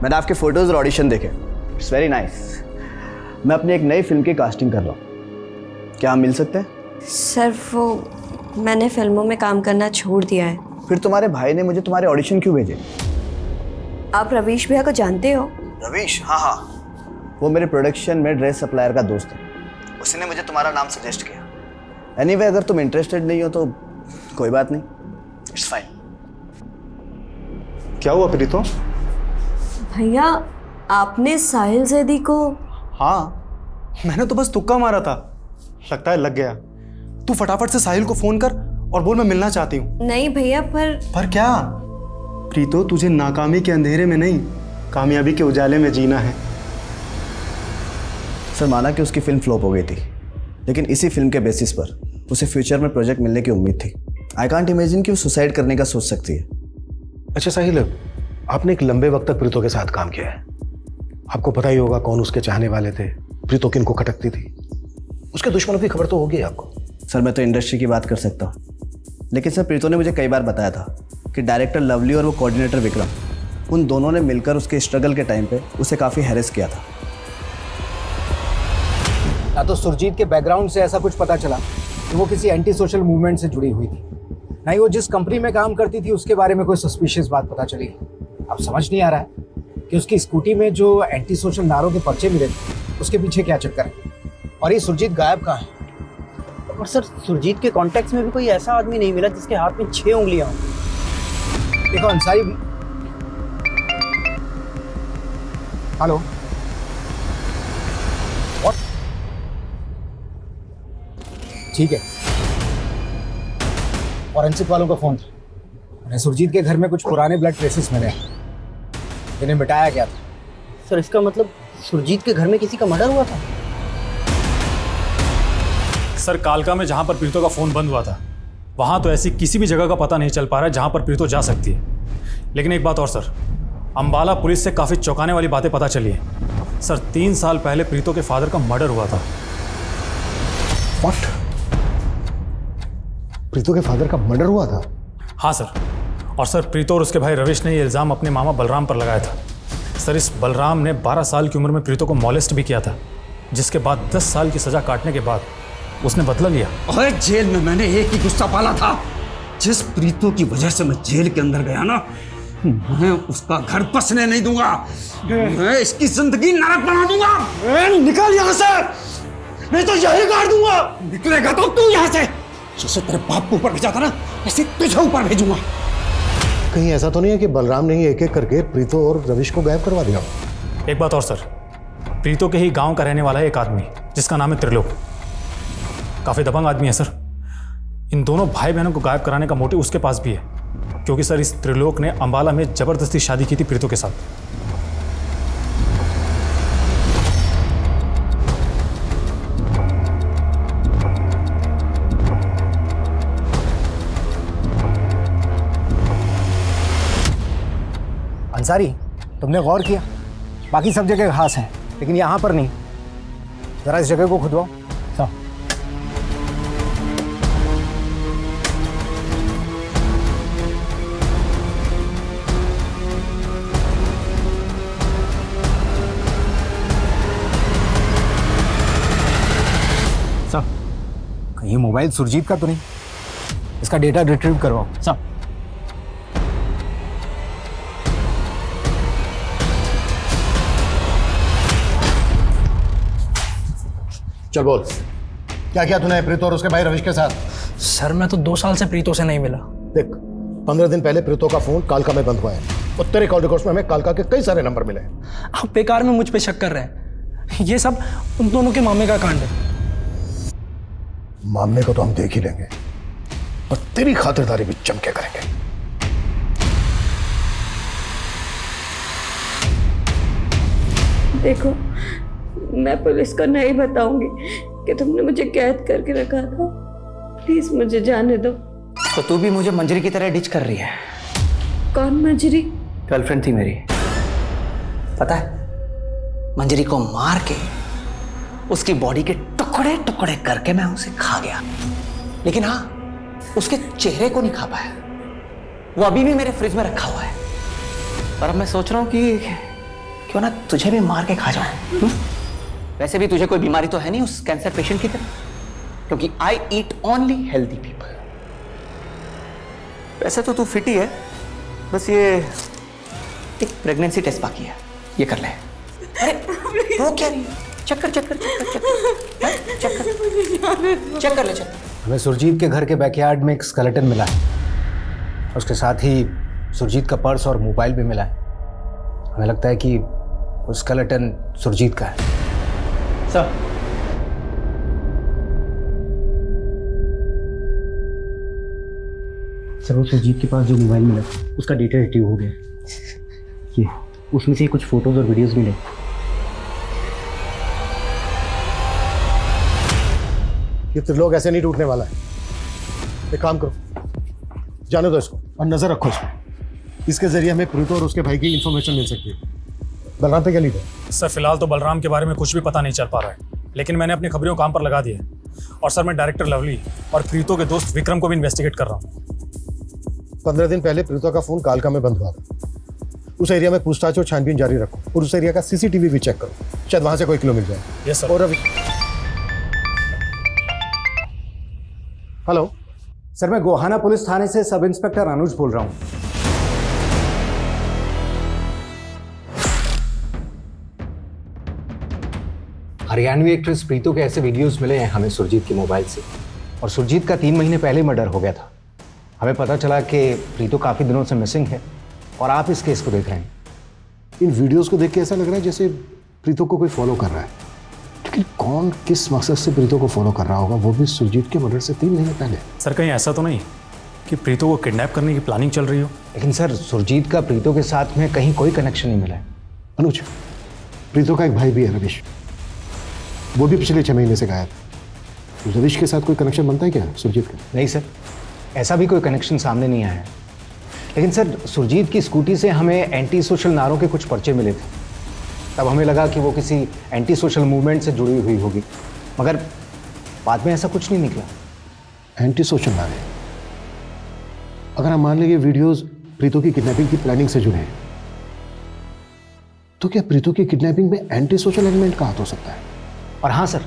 मैंने आपके फोटोज और ऑडिशन देखे, इट्स वेरी नाइस। मैं अपनी एक नई फिल्म की कास्टिंग कर रहा हूँ, क्या हम मिल सकते हैं? सर वो मैंने फिल्मों में काम करना छोड़ दिया है। फिर तुम्हारे भाई ने मुझे तुम्हारे ऑडिशन क्यों भेजे? आप रवीश भैया को जानते हो? रवीश? हाँ हाँ, वो मेरे प्रोडक्शन में ड्रेस सप्लायर का दोस्त है, उसने मुझे तुम्हारा नाम सजेस्ट किया। एनीवे, अगर तुम इंटरेस्टेड नहीं हो तो कोई बात नहीं, इट्स फाइन। क्या हुआ प्रीतो? भैया आपने साहिल जैदी को? हाँ, मैंने तो बस तुक्का मारा था, लगता है लग गया। तू फटाफट से साहिल को फोन कर और बोल मैं मिलना चाहती हूँ। नहीं भैया, पर क्या? प्रीतो, तुझे नाकामी के अंधेरे में नहीं, कामयाबी के उजाले में जीना है। सर, माना कि उसकी फिल्म फ्लॉप हो गई थी, लेकिन इसी फिल्म के बेसिस पर उसे फ्यूचर में प्रोजेक्ट मिलने की उम्मीद थी। आई कांट इमेजिन कि वो सुसाइड करने का सोच सकती है। अच्छा साहिल, आपने एक लंबे वक्त तक प्रीतो के साथ काम किया है, आपको पता ही होगा कौन उसके चाहने वाले थे, प्रीतो किनको खटकती थी, उसके दुश्मनों की खबर तो होगी आपको। सर, मैं तो इंडस्ट्री की बात कर सकता हूँ, लेकिन सर प्रीतो ने मुझे कई बार बताया था कि डायरेक्टर लवली और वो कोऑर्डिनेटर विक्रम, उन दोनों ने मिलकर उसके स्ट्रगल के टाइम पे उसे काफ़ी हैरेस किया था। ना तो सुरजीत के बैकग्राउंड से ऐसा कुछ पता चला कि वो किसी एंटी सोशल मूवमेंट से जुड़ी हुई थी, ना ही वो जिस कंपनी में काम करती थी उसके बारे में कोई सस्पिशियस बात पता चली। अब समझ नहीं आ रहा है कि उसकी स्कूटी में जो एंटी सोशल नारों के पर्चे मिले थे उसके पीछे क्या चक्कर है, और ये सुरजीत गायब कहाँ है? और सर, सुरजीत के कॉन्टेक्ट्स में भी कोई ऐसा आदमी नहीं मिला जिसके हाथ में 6 उंगलियां हों। देखो अंसारी, हेलो, ठीक है, फॉरेंसिक वालों का फोन था, उन्हें सुरजीत के घर में कुछ पुराने ब्लड ट्रेसेस मिले, इन्हें मिटाया गया था। सर, इसका मतलब सुरजीत के घर में किसी का मर्डर हुआ था? सर, कालका में जहां पर प्रीतो का फोन बंद हुआ था, वहां तो ऐसी किसी भी जगह का पता नहीं चल पा रहा है जहां पर प्रीतो जा सकती है। लेकिन एक बात और सर, अंबाला पुलिस से काफी चौंकाने वाली बातें पता चली है। सर, 3 साल पहले प्रीतो के फादर का मर्डर हुआ था। व्हाट? प्रीतो के फादर का मर्डर हुआ था? हाँ सर, और सर प्रीतो और उसके भाई रविश ने ये इल्ज़ाम अपने मामा बलराम पर लगाया था। सर, इस बलराम ने 12 साल की उम्र में प्रीतो को मॉलेस्ट भी किया था, जिसके बाद 10 साल की सज़ा काटने के बाद उसने बदला लिया। अरे जेल में मैंने एक ही गुस्सा पाला था, जिस प्रीतो की वजह से मैं जेल के अंदर गया ना, मैं उसका घर बसने नहीं दूंगा, मैं इसकी जिंदगी नरक बना दूंगा। निकल यहाँ से, नहीं तो यही गाड़ दूंगा। निकलेगा तो तू यहाँ से, जैसे तेरे बाप को ऊपर भेजा था ना, ऐसे तुझे ऊपर भेजूंगा। कहीं ऐसा तो नहीं है कि बलराम ने ही एक एक करके प्रीतो और रविश को गायब करवा दिया? एक बात और सर, प्रीतो के ही गांव का रहने वाला है एक आदमी जिसका नाम है त्रिलोक। काफ़ी दबंग आदमी है सर। इन दोनों भाई बहनों को गायब कराने का मोटिव उसके पास भी है, क्योंकि सर इस त्रिलोक ने अंबाला में जबरदस्ती शादी की थी प्रीतो के साथ। अंसारी, तुमने गौर किया? बाकी सब जगह घास है, लेकिन यहाँ पर नहीं। जरा इस जगह को खुदवाओ। ये मोबाइल सुरजीत का तो नहीं? इसका डेटा रिट्रीव करवाओ। सब चल बोल, क्या किया तूने प्रीतो और उसके भाई रविश के साथ? सर, मैं तो 2 साल से प्रीतो से नहीं मिला। देख, 15 दिन पहले प्रीतो का फोन कालका में बंद हुआ है, और तेरे कॉल रिकॉर्ड्स में हमें कालका के कई सारे नंबर मिले हैं। आप बेकार में मुझ पे शक कर रहे हैं। ये सब उन दोनों के मामे का कांड है। मामले को तो हम देख ही लेंगे, और तेरी खातिरदारी भी जम के करेंगे। देखो, मैं पुलिस को नहीं बताऊंगी कि तुमने मुझे कैद करके रखा था। प्लीज मुझे जाने दो। तो तू भी मुझे मंजरी की तरह डिच कर रही है। कौन मंजरी? गर्लफ्रेंड थी मेरी, पता है। मंजरी को मार के उसकी बॉडी के टुकड़े टुकड़े करके मैं उसे खा गया, लेकिन हाँ, उसके चेहरे को नहीं खा पाया। वो अभी भी मेरे फ्रिज में रखा हुआ है। पर अब मैं सोच रहा हूँ कि क्यों ना तुझे भी मार के खा जाऊं। वैसे भी तुझे कोई बीमारी तो है नहीं उस कैंसर पेशेंट की तरह, क्योंकि आई ईट ओनली हेल्दी पीपल। वैसे तो तू फिट ही है, बस ये एक प्रेगनेंसी टेस्ट बाकी है, ये कर ले। अरे वो क्या रही है? चेक कर चेक कर चेक कर चेक कर चेक कर चेक कर ले चेक। हमें सुरजीत के घर के बैकयार्ड में एक स्केलेटन मिला है। उसके साथ ही सुरजीत का पर्स और मोबाइल भी मिला है। हमें लगता है कि वो स्केलेटन सुरजीत का है। सर, वो सुरजीत के पास जो मोबाइल मिला उसका डेटा रिट्रीव हो गया। ये उसमें से कुछ फोटोज और वीडियोस मिले। ये त्रिलोक ऐसे नहीं टूटने वाला है। एक काम करो, जाने दो इसको और नजर रखो इस पर। इसके जरिए हमें प्रीतो और उसके भाई की इंफॉर्मेशन मिल सकती है। बलराम पे क्या लीड है? सर फिलहाल तो बलराम के बारे में कुछ भी पता नहीं चल पा रहा है, लेकिन मैंने अपनी खबरों को काम पर लगा दिया है। और सर मैं डायरेक्टर लवली और प्रीतो के दोस्त विक्रम को भी इन्वेस्टिगेट कर रहा हूँ। 15 दिन पहले प्रीतो का फोन कालका में बंद हुआ था। उस एरिया में पूछताछ और छानबीन जारी रखो और उस एरिया का सीसीटीवी भी चेक करो, शायद वहां से कोई क्लू मिल जाए। Yes sir. और अभी हेलो सर, मैं गोहाना पुलिस थाने से सब इंस्पेक्टर अनुज बोल रहा हूँ। हरियाणवी एक्ट्रेस प्रीतो के ऐसे वीडियोस मिले हैं हमें सुरजीत के मोबाइल से, और सुरजीत का 3 महीने पहले मर्डर हो गया था। हमें पता चला कि प्रीतो काफ़ी दिनों से मिसिंग है और आप इस केस को देख रहे हैं। इन वीडियोस को देख के ऐसा लग रहा है जैसे प्रीतो को कोई फॉलो कर रहा है, लेकिन कौन किस मकसद से प्रीतो को फॉलो कर रहा होगा, वो भी सुरजीत के मर्डर से 3 महीने पहले। सर कहीं ऐसा तो नहीं कि प्रीतो को किडनैप करने की प्लानिंग चल रही हो? लेकिन सर, सुरजीत का प्रीतो के साथ में कहीं कोई कनेक्शन नहीं मिला है। अनुज, प्रीतो का एक भाई भी है रविश, वो भी पिछले 6 महीने से गायब है। रविश के साथ कोई कनेक्शन बनता है क्या सुरजीत का? नहीं सर, ऐसा भी कोई कनेक्शन सामने नहीं आया है। लेकिन सर, सुरजीत की स्कूटी से हमें एंटी सोशल नारों के कुछ पर्चे मिले थे। तब हमें लगा कि वो किसी एंटी सोशल मूवमेंट से जुड़ी हुई होगी, मगर बाद में ऐसा कुछ नहीं निकला। एंटी सोशल नारे? अगर हम मान लें कि वीडियोस प्रीतो की किडनैपिंग की प्लानिंग से जुड़े हैं, तो क्या प्रीतो की किडनैपिंग में एंटी सोशल एलिमेंट का हाथ हो सकता है? और हाँ सर,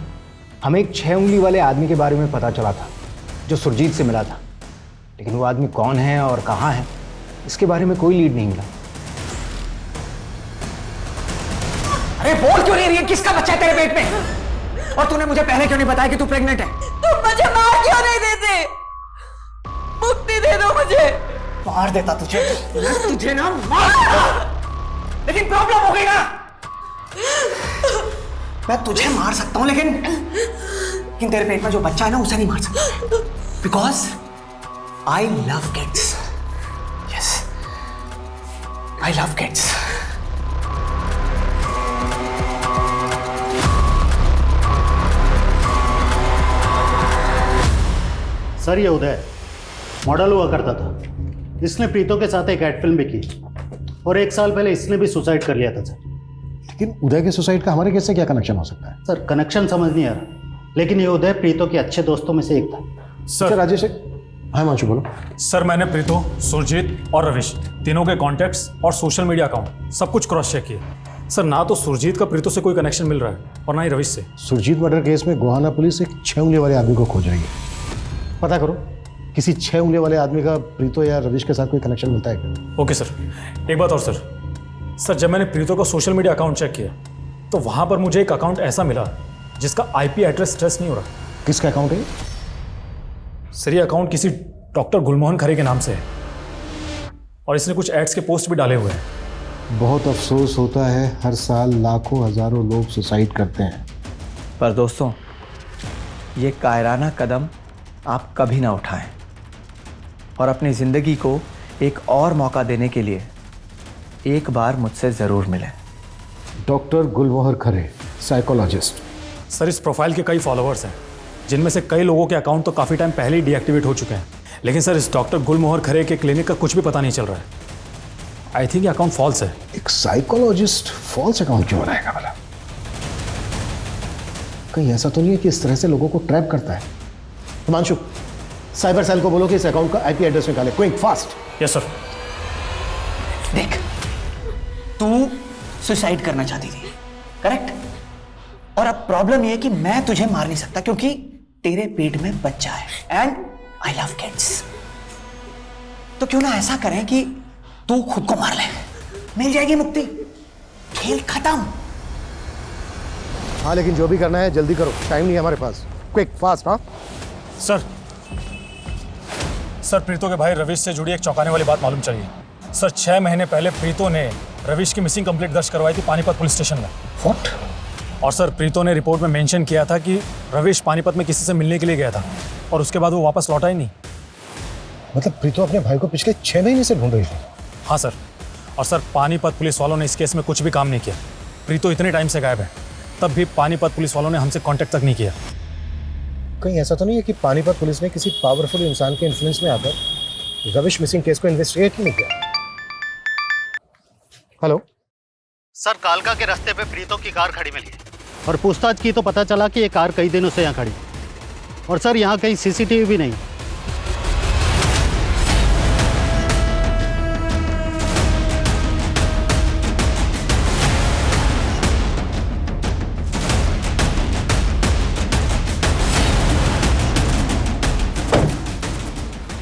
हमें एक 6 उंगली वाले आदमी के बारे में पता चला था जो सुरजीत से मिला था, लेकिन वो आदमी कौन है और कहाँ है, इसके बारे में कोई लीड नहीं मिला। अरे बोल क्यों नहीं रही है? किसका बच्चा है तेरे पेट में? और तूने मुझे पहले क्यों नहीं बताया कि तू प्रेग्नेंट है? तुम मुझे मार क्यों नहीं देते? मुक्ति दे दो मुझे। मार देता तुझे, तुझे ना मार देता। लेकिन प्रॉब्लम हो गई ना, मैं तुझे मार सकता हूं लेकिन तेरे पेट में जो बच्चा है ना उसे नहीं मार सकता, because I love kids. Yes, I love kids. Sir ये उदय मॉडल हुआ करता था। इसने प्रीतो के साथ एक एड फिल्म भी की और 1 साल पहले इसने भी सुसाइड कर लिया था सर। लेकिन उदय के सुसाइड का हमारे केस से क्या कनेक्शन हो सकता है? सर कनेक्शन समझ नहीं आ रहा, लेकिन ये उदय प्रीतो के अच्छे दोस्तों में से एक था। सर राजेश, हाँ मांशु बोलो। सर मैंने प्रीतो, सुरजीत और रविश तीनों के कॉन्टैक्ट्स और सोशल मीडिया अकाउंट सब कुछ क्रॉस चेक किया। सर ना तो सुरजीत का प्रीतो से कोई कनेक्शन मिल रहा है और ना ही रविश से। सुरजीत मर्डर केस में गोहाना पुलिस एक 6 उंगली वाले आदमी को खोज रही है। पता करो किसी 6 उंगली वाले आदमी का प्रीतो या रविश के साथ कोई कनेक्शन मिलता है क्या? Okay sir. एक बात और सर, जब मैंने प्रीतो का सोशल मीडिया अकाउंट चेक किया तो वहां पर मुझे एक अकाउंट ऐसा मिला जिसका IP एड्रेस ट्रेस नहीं हो रहा। किसका अकाउंट है? सर ये अकाउंट किसी डॉक्टर गुलमोहन खरे के नाम से है और इसने कुछ एड्स के पोस्ट भी डाले हुए हैं। बहुत अफसोस होता है, हर साल लाखों हजारों लोग सुसाइड करते हैं। पर दोस्तों, ये कायराना कदम आप कभी ना उठाएं और अपनी ज़िंदगी को एक और मौका देने के लिए एक बार मुझसे ज़रूर मिलें। डॉक्टर गुलमोहर खरे, साइकोलॉजिस्ट, सर इस प्रोफाइल के कई फॉलोअर्स हैं, जिनमें से कई लोगों के अकाउंट तो काफ़ी टाइम पहले ही डीएक्टिवेट हो चुके हैं। लेकिन सर इस डॉक्टर गुलमोहर खरे के क्लिनिक का कुछ भी पता नहीं चल रहा है। आई थिंक ये अकाउंट फॉल्स है। एक साइकोलॉजिस्ट फॉल्स अकाउंट क्यों बनाएगा भला? कहीं ऐसा तो नहीं है कि इस तरह से लोगों को ट्रैप करता है? हिमांशु, साइबर सेल को बोलो कि इस अकाउंट का आईपी एड्रेस निकाले, क्विक फास्ट। Yes sir. देख, तू सुसाइड करना चाहती थी, करेक्ट? और अब प्रॉब्लम यह है कि मैं तुझे मार नहीं सकता क्योंकि तेरे पेट में बच्चा है एंड आई लव किड्स। तो क्यों ना ऐसा करें कि तू खुद को मार ले, मिल जाएगी मुक्ति, खेल खत्म। हाँ, लेकिन जो भी करना है जल्दी करो, टाइम नहीं है हमारे पास, क्विक फास्ट। हाँ सर प्रीतो के भाई रविश से जुड़ी एक चौंकाने वाली बात मालूम चली है। सर 6 महीने पहले प्रीतो ने रविश की मिसिंग कंप्लेंट दर्ज करवाई थी पानीपत पुलिस स्टेशन में। व्हाट? और सर प्रीतो ने रिपोर्ट में मेंशन किया था कि रविश पानीपत में किसी से मिलने के लिए गया था और उसके बाद वो वापस लौटा ही नहीं। मतलब प्रीतो अपने भाई को पिछले 6 महीने से ढूंढ रही थी? हाँ सर। और सर पानीपत पुलिस वालों ने इस केस में कुछ भी काम नहीं किया। प्रीतो इतने टाइम से गायब है, तब भी पानीपत पुलिस वालों ने हमसे कांटेक्ट तक नहीं किया। कहीं ऐसा तो नहीं है कि पानीपत पुलिस ने किसी पावरफुल इंसान के इन्फ्लुएंस में आकर रविश मिसिंग केस को इन्वेस्टिगेट ही नहीं किया? हेलो सर, कालका के रास्ते पे प्रीतो की कार खड़ी मिली और पूछताछ की तो पता चला कि ये कार कई दिनों से यहाँ खड़ी। और सर यहाँ कहीं सीसीटीवी भी नहीं।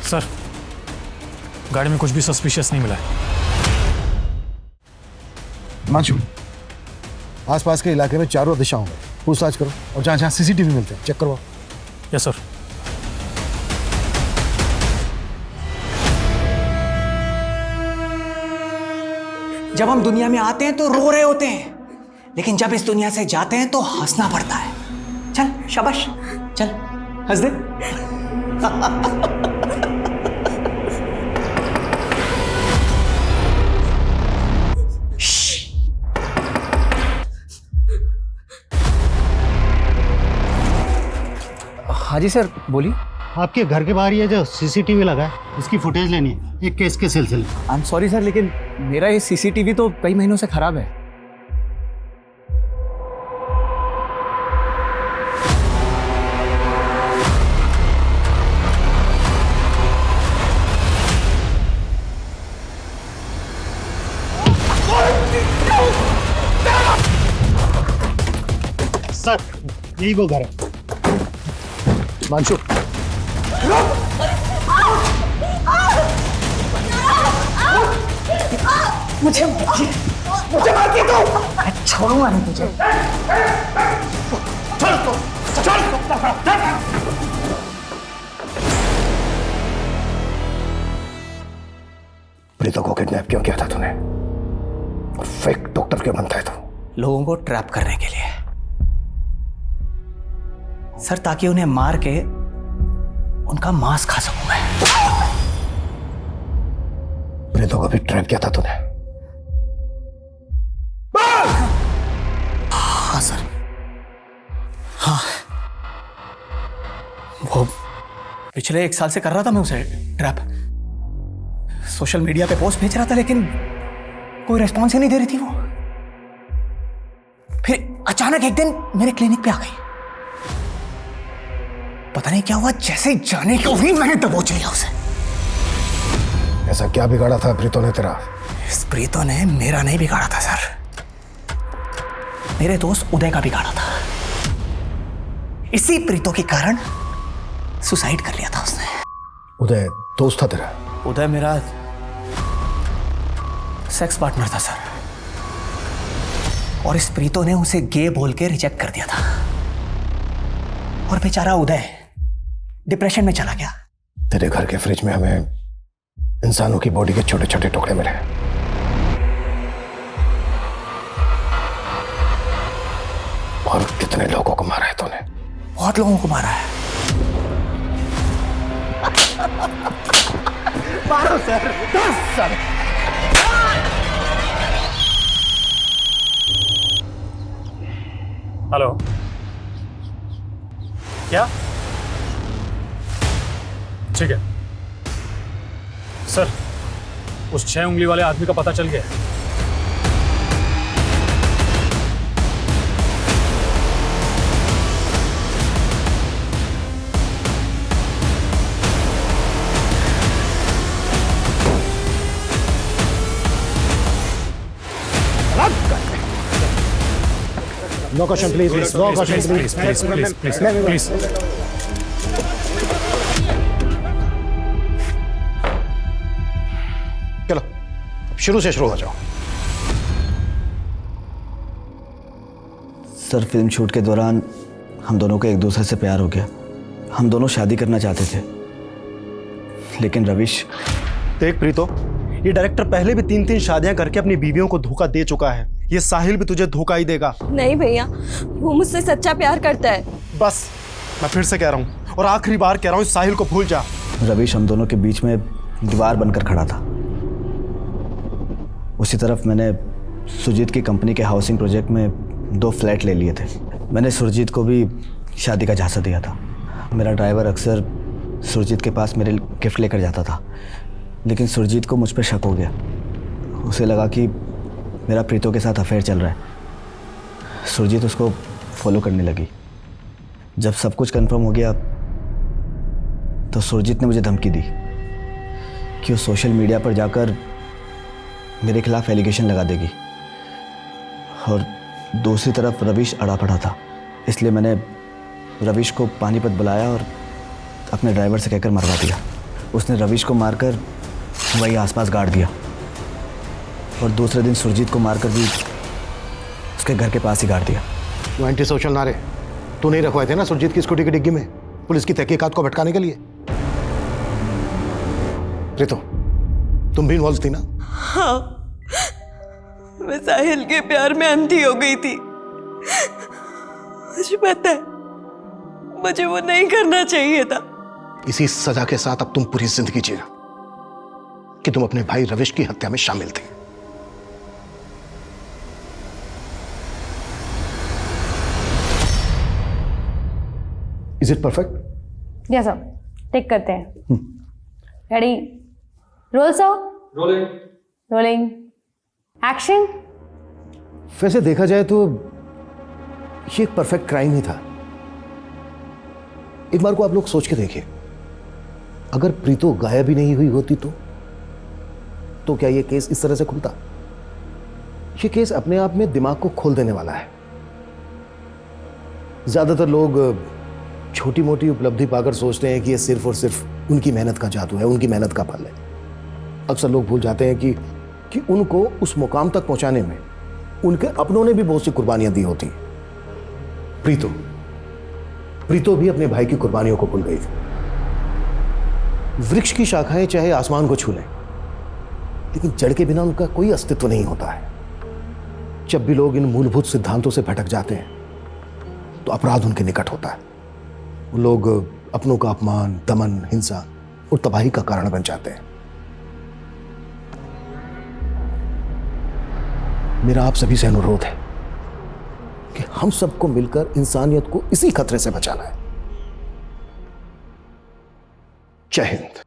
सर गाड़ी में कुछ भी सस्पिशियस नहीं मिला है। हिमांशु, आसपास के इलाके में चारों दिशाओं में पूछताछ करो और जहाँ जहाँ सीसीटीवी मिलते हैं चेक करवाओ। Yes sir. जब हम दुनिया में आते हैं तो रो रहे होते हैं, लेकिन जब इस दुनिया से जाते हैं तो हंसना पड़ता है। चल शाबाश, चल हंस दे। हाँ जी सर, बोलिए। आपके घर के बाहर ये जो सीसीटीवी लगा है, इसकी फुटेज लेनी है एक केस के सिलसिले। आई एम सॉरी सर, लेकिन मेरा ये सीसीटीवी तो कई महीनों से खराब है। सर यही वो घर है। हिमांशु, मुझे मारती तो छोड़ूंगा नहीं तुझे। प्रीतो को किडनैप क्यों किया था तूने? और फेक डॉक्टर क्यों बनता है तू? लोगों को ट्रैप करने के लिए सर, ताकि उन्हें मार के उनका मांस खा सकूं मैं। प्रीतो को भी ट्रैप किया था तूने? हाँ सर, हाँ। वो पिछले 1 साल से कर रहा था मैं उसे ट्रैप। सोशल मीडिया पे पोस्ट भेज रहा था, लेकिन कोई रिस्पॉन्स ही नहीं दे रही थी वो। फिर अचानक एक दिन मेरे क्लिनिक पे आ गई। पता नहीं क्या हुआ, जैसे ही जाने को ही मैंने दबोच लिया उसे। ऐसा क्या बिगाड़ा था प्रीतो ने तेरा? इस प्रीतो ने मेरा नहीं बिगाड़ा था सर, मेरे दोस्त उदय का बिगाड़ा था। इसी प्रीतो के कारण सुसाइड कर लिया था उसने। उदय दोस्त था तेरा? उदय मेरा सेक्स पार्टनर था सर, और इस प्रीतो ने उसे गे बोल के रिजेक्ट कर दिया था। और बेचारा उदय डिप्रेशन में चला गया। तेरे घर के फ्रिज में हमें इंसानों की बॉडी के छोटे छोटे टुकड़े मिले। और कितने लोगों को मारा है तूने? बहुत लोगों को मारा है। मारो सर, 10 सर। हेलो क्या? ठीक है सर, उस 6 उंगली वाले आदमी का पता चल गया है। No question, please. No question, please. Please. चलो शुरू से शुरू हो जाओ। सर, फिल्म शूट के दौरान हम दोनों को एक दूसरे से प्यार हो गया। हम दोनों शादी करना चाहते थे, लेकिन रविश। देख प्रीतो, ये डायरेक्टर पहले भी 3-3 शादियां करके अपनी बीवियों को धोखा दे चुका है। ये साहिल भी तुझे धोखा ही देगा। नहीं भैया, वो मुझसे सच्चा प्यार करता है। बस, मैं फिर से कह रहा हूँ और आखिरी बार कह रहा हूँ, इस साहिल को भूल जा। रविश हम दोनों के बीच में दीवार बनकर खड़ा था। उसी तरफ मैंने सुरजीत की कंपनी के हाउसिंग प्रोजेक्ट में 2 फ्लैट ले लिए थे। मैंने सुरजीत को भी शादी का झांसा दिया था। मेरा ड्राइवर अक्सर सुरजीत के पास मेरे गिफ्ट लेकर जाता था, लेकिन सुरजीत को मुझ पर शक हो गया। उसे लगा कि मेरा प्रीतो के साथ अफेयर चल रहा है। सुरजीत उसको फॉलो करने लगी। जब सब कुछ कंफर्म हो गया तो सुरजीत ने मुझे धमकी दी कि वो सोशल मीडिया पर जाकर मेरे खिलाफ एलिगेशन लगा देगी। और दूसरी तरफ रविश अड़ा पड़ा था, इसलिए मैंने रविश को पानीपत बुलाया और अपने ड्राइवर से कहकर मरवा दिया। उसने रविश को मारकर वही आसपास गाड़ दिया और दूसरे दिन सुरजीत को मारकर भी उसके घर के पास ही गाड़ दिया। वो एंटी सोशल नारे तू नहीं रखवाए थे ना सुरजीत की स्कूटी की डिग्गी में, पुलिस की तहकीकात को भटकाने के लिए? रितो, तुम भी इन्वॉल्व थी ना? हाँ, मैं साहिल के प्यार में अंधी हो गई थी। मुझे पता है, मुझे वो नहीं करना चाहिए था। इसी सजा के साथ अब तुम पूरी जिंदगी जिया कि तुम अपने भाई रविश की हत्या में शामिल थे। Is it perfect? Yes sir, take करते हैं। Ready, roll sir. Rolling action. वैसे देखा जाए तो ये एक परफेक्ट क्राइम ही था। एक बार को आप लोग सोच के देखिए, अगर प्रीतो गायब ही नहीं हुई होती तो क्या ये केस इस तरह से खुलता? ये केस अपने आप में दिमाग को खोल देने वाला है। ज्यादातर लोग छोटी मोटी उपलब्धि पाकर सोचते हैं कि ये सिर्फ और सिर्फ उनकी मेहनत का जादू है, उनकी मेहनत का फल है। अक्सर लोग भूल जाते हैं कि उनको उस मुकाम तक पहुंचाने में उनके अपनों ने भी बहुत सी कुर्बानियां दी होती। प्रीतो भी अपने भाई की कुर्बानियों को भूल गई थी। वृक्ष की शाखाएं चाहे आसमान को छू लें, लेकिन जड़ के बिना उनका कोई अस्तित्व नहीं होता है। जब भी लोग इन मूलभूत सिद्धांतों से भटक जाते हैं तो अपराध उनके निकट होता है। वो लोग अपनों का अपमान, दमन, हिंसा और तबाही का कारण बन जाते हैं। मेरा आप सभी से अनुरोध है कि हम सबको मिलकर इंसानियत को इसी खतरे से बचाना है। जय हिंद।